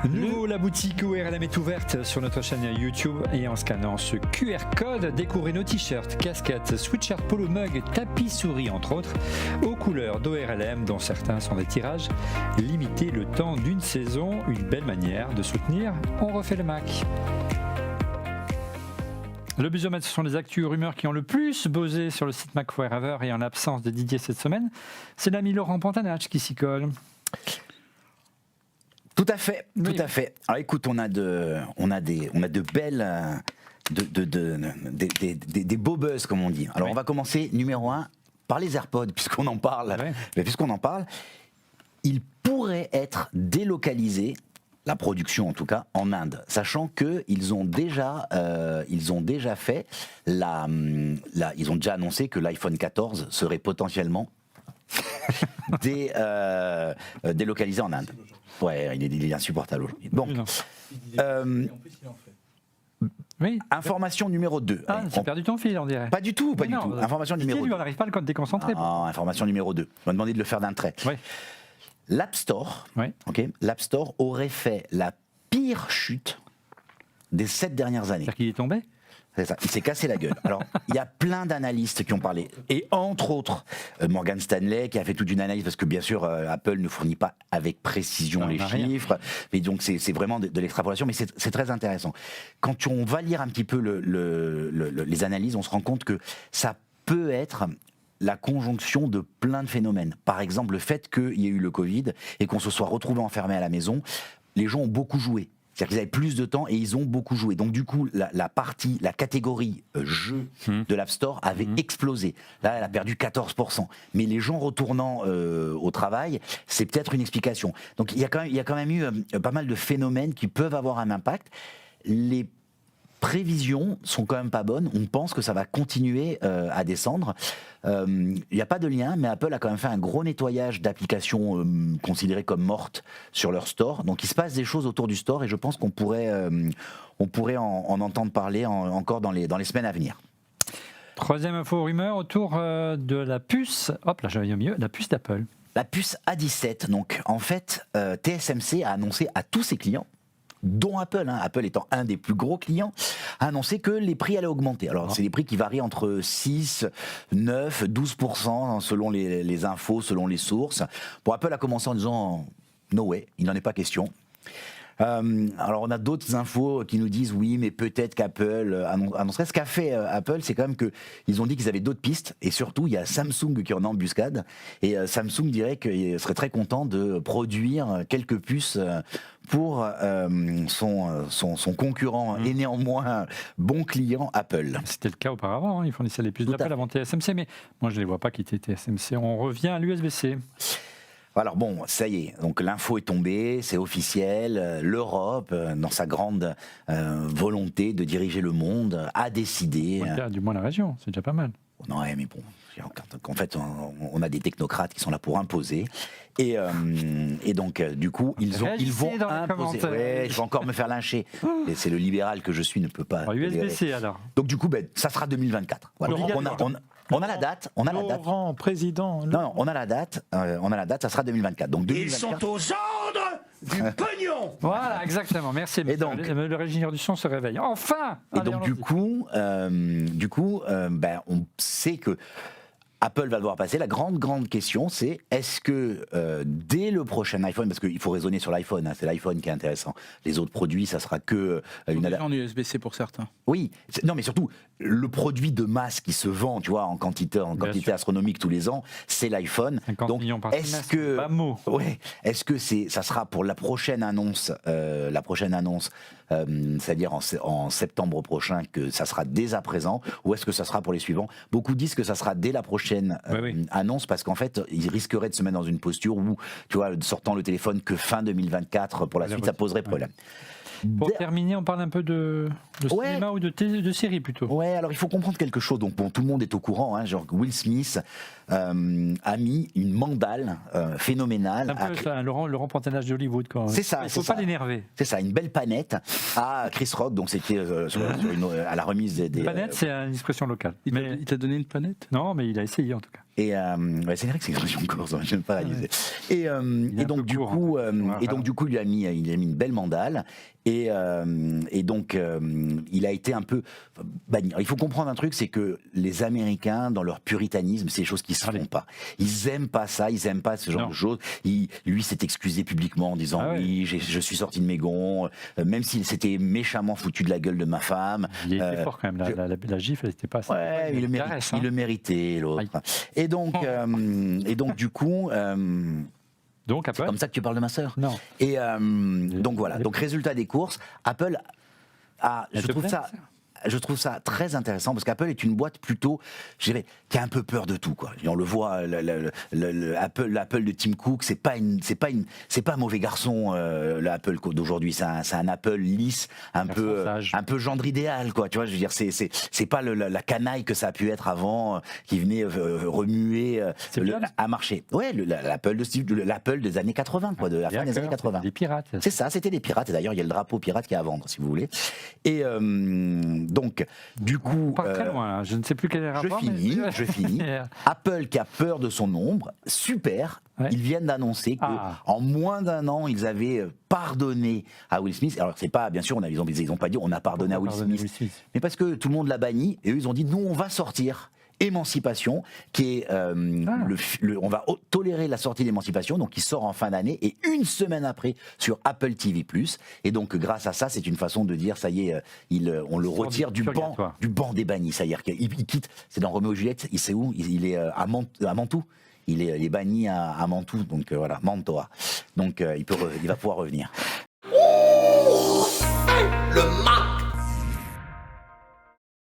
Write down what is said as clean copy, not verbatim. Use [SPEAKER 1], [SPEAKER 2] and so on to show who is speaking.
[SPEAKER 1] Nouveau, la boutique ORLM est ouverte sur notre chaîne YouTube et en scannant ce QR code, découvrez nos t-shirts, casquettes, sweatshirts, polo mug, tapis souris entre autres, aux couleurs d'ORLM dont certains sont des tirages limités le temps d'une saison, une belle manière de soutenir On refait le Mac. Le Buzzomètre, ce sont les actus rumeurs qui ont le plus buzzé sur le site Mac Forever et en l'absence de Didier cette semaine, c'est l'ami Laurent Pantanach qui s'y colle.
[SPEAKER 2] Tout à fait, tout à fait. Alors écoute, on a de belles, des beaux buzz comme on dit. Alors on va commencer numéro 1 par les AirPods puisqu'on en parle.
[SPEAKER 1] Ouais.
[SPEAKER 2] Mais puisqu'on en parle, il pourrait être délocalisé, la production en tout cas, en Inde, sachant qu'ils ont déjà fait ils ont déjà annoncé que l'iPhone 14 serait potentiellement délocalisé en Inde. Ouais, il est insupportable aujourd'hui. Bon,
[SPEAKER 1] oui.
[SPEAKER 2] Information numéro 2.
[SPEAKER 1] Ah, j'ai perdu ton fil, on dirait.
[SPEAKER 2] Pas du tout, pas du tout. Information numéro 2.
[SPEAKER 1] Lui, on n'arrive pas à le déconcentrer.
[SPEAKER 2] Information numéro 2. On m'a demandé de le faire d'un trait.
[SPEAKER 1] Oui.
[SPEAKER 2] L'App Store,
[SPEAKER 1] Oui.
[SPEAKER 2] l'App Store aurait fait la pire chute des 7 dernières années.
[SPEAKER 1] C'est-à-dire qu'il est tombé ?
[SPEAKER 2] C'est ça, il s'est cassé la gueule. Alors, il y a plein d'analystes qui ont parlé, et entre autres, Morgan Stanley qui a fait toute une analyse, parce que bien sûr, Apple ne fournit pas avec précision les chiffres, mais donc c'est vraiment de l'extrapolation, mais c'est très intéressant. Quand on va lire un petit peu les analyses, on se rend compte que ça peut être la conjonction de plein de phénomènes. Par exemple, le fait qu'il y ait eu le Covid et qu'on se soit retrouvé enfermé à la maison, les gens ont beaucoup joué. C'est-à-dire qu'ils avaient plus de temps et ils ont beaucoup joué. Donc du coup, la catégorie jeux de l'App Store avait explosé. Là, elle a perdu 14%. Mais les gens retournant au travail, c'est peut-être une explication. Donc il y a quand même eu pas mal de phénomènes qui peuvent avoir un impact. Les prévisions sont quand même pas bonnes. On pense que ça va continuer à descendre. Il n'y a pas de lien, mais Apple a quand même fait un gros nettoyage d'applications considérées comme mortes sur leur store. Donc il se passe des choses autour du store et je pense qu'on pourrait en entendre parler encore dans les semaines à venir.
[SPEAKER 1] Troisième info rumeur autour de la puce. Hop là, j'avais mieux, la puce d'Apple.
[SPEAKER 2] La puce A17. Donc en fait, TSMC a annoncé à tous ses clients, dont Apple, Apple étant un des plus gros clients, a annoncé que les prix allaient augmenter. Alors, c'est des prix qui varient entre 6, 9, 12% selon les infos, selon les sources. Bon, Apple a commencé en disant « No way, il n'en est pas question ». Alors on a d'autres infos qui nous disent oui mais peut-être qu'Apple annoncerait. Ce qu'a fait Apple, c'est quand même qu'ils ont dit qu'ils avaient d'autres pistes et surtout il y a Samsung qui en est embuscade et Samsung dirait qu'il serait très content de produire quelques puces pour son concurrent et néanmoins bon client Apple.
[SPEAKER 1] C'était le cas auparavant, ils fournissaient les puces d'Apple avant TSMC, mais moi je ne les vois pas quitter TSMC. On revient à l'USB-C.
[SPEAKER 2] Alors bon, ça y est, donc l'info est tombée, c'est officiel, l'Europe, dans sa grande volonté de diriger le monde, a décidé...
[SPEAKER 1] Du moins la région, c'est déjà pas mal.
[SPEAKER 2] Non, mais bon, en fait, on a des technocrates qui sont là pour imposer, et donc du coup, ils vont imposer. Ouais, je vais encore me faire lyncher, et c'est le libéral que je suis, ne peut pas...
[SPEAKER 1] Alors, USB-C alors.
[SPEAKER 2] Donc du coup, ça sera 2024. Voilà. On a la date.
[SPEAKER 3] Laurent, président.
[SPEAKER 2] Non, on a la date, ça sera 2024. Donc 2024.
[SPEAKER 4] Ils sont aux ordres du pognon.
[SPEAKER 1] Voilà, exactement, merci.
[SPEAKER 2] Et donc,
[SPEAKER 1] le régisseur du son se réveille. Enfin.
[SPEAKER 2] Et donc du coup, on sait que Apple va devoir passer. La grande question, c'est est-ce que dès le prochain iPhone, parce qu'il faut raisonner sur l'iPhone, c'est l'iPhone qui est intéressant. Les autres produits, ça sera que
[SPEAKER 3] en USB-C pour certains.
[SPEAKER 2] Oui, non, mais surtout le produit de masse qui se vend, tu vois, en quantité astronomique tous les ans, c'est l'iPhone.
[SPEAKER 1] 50
[SPEAKER 2] donc,
[SPEAKER 1] millions par
[SPEAKER 2] est-ce que, est-ce que ça sera pour la prochaine annonce, c'est-à-dire en septembre prochain, que ça sera dès à présent, ou est-ce que ça sera pour les suivants? Beaucoup disent que ça sera dès la prochaine annonce, parce qu'en fait, ils risqueraient de se mettre dans une posture où, tu vois, sortant le téléphone que fin 2024 pour la suite, ça poserait problème.
[SPEAKER 1] Pour terminer, on parle un peu de cinéma ou de série plutôt.
[SPEAKER 2] Ouais, alors il faut comprendre quelque chose. Donc bon, tout le monde est au courant. Genre Will Smith a mis une mandale phénoménale.
[SPEAKER 1] Un peu ça, Laurent Pantanach d'Hollywood.
[SPEAKER 2] C'est ça.
[SPEAKER 1] Il ne faut pas l'énerver.
[SPEAKER 2] C'est ça, une belle panette à Chris Rock. Donc c'était à la remise des.
[SPEAKER 1] Panette, c'est une expression locale.
[SPEAKER 3] Il t'a donné une panette?
[SPEAKER 1] Non, mais il a essayé en tout cas.
[SPEAKER 2] Et c'est vrai que c'est une région corse, je ne vais pas réaliser. Et donc du coup, il a mis une belle mandale. Et donc, il a été un peu banni. Il faut comprendre un truc, c'est que les Américains, dans leur puritanisme, c'est des choses qui se font pas. Ils aiment pas ça, ils aiment pas ce genre de choses. Lui s'est excusé publiquement en disant oui, je suis sorti de mes gonds, même s'il s'était méchamment foutu de la gueule de ma femme.
[SPEAKER 1] Il était fort quand même. La gifle, elle n'était pas.
[SPEAKER 2] Ouais, il le méritait, l'autre. Et donc, du coup.
[SPEAKER 1] Donc, Apple.
[SPEAKER 2] C'est comme ça que tu parles de ma sœur.
[SPEAKER 1] Non.
[SPEAKER 2] Et donc voilà. Donc résultat des courses, Apple a. Je trouve ça très intéressant parce qu'Apple est une boîte plutôt, je dirais, qui a un peu peur de tout, quoi. Et on le voit, l'Apple de Tim Cook, c'est pas un mauvais garçon, l'Apple d'aujourd'hui. C'est un Apple lisse, un peu gendre idéal, quoi. Tu vois, je veux dire, c'est pas la canaille que ça a pu être avant, qui venait remuer à marcher. Ouais, l'Apple des années 80, quoi, de la fin des années 80.
[SPEAKER 1] Des pirates.
[SPEAKER 2] C'est ça, c'était des pirates. Et d'ailleurs, il y a le drapeau pirate qui est à vendre, si vous voulez. Et donc, du coup,
[SPEAKER 1] pas très loin. Je ne sais plus quel est le rapport.
[SPEAKER 2] Je finis. Apple qui a peur de son ombre, super. Ouais. Ils viennent d'annoncer qu'en moins d'un an, ils avaient pardonné à Will Smith. Alors, c'est pas, bien sûr, ils ont pas dit on a pardonné à Will Smith, mais parce que tout le monde l'a banni et eux, ils ont dit nous, on va sortir. Émancipation, qui est on va tolérer la sortie d'Émancipation, donc qui sort en fin d'année et une semaine après sur Apple TV+. Et donc grâce à ça, c'est une façon de dire ça y est, on le retire du banc des bannis. Ça y est, il quitte. C'est dans Roméo et Juliette. Il sait où ? Il est à Mantoue. Il est banni à Mantoue, donc voilà, Mantoa. Donc il va pouvoir revenir.
[SPEAKER 4] Le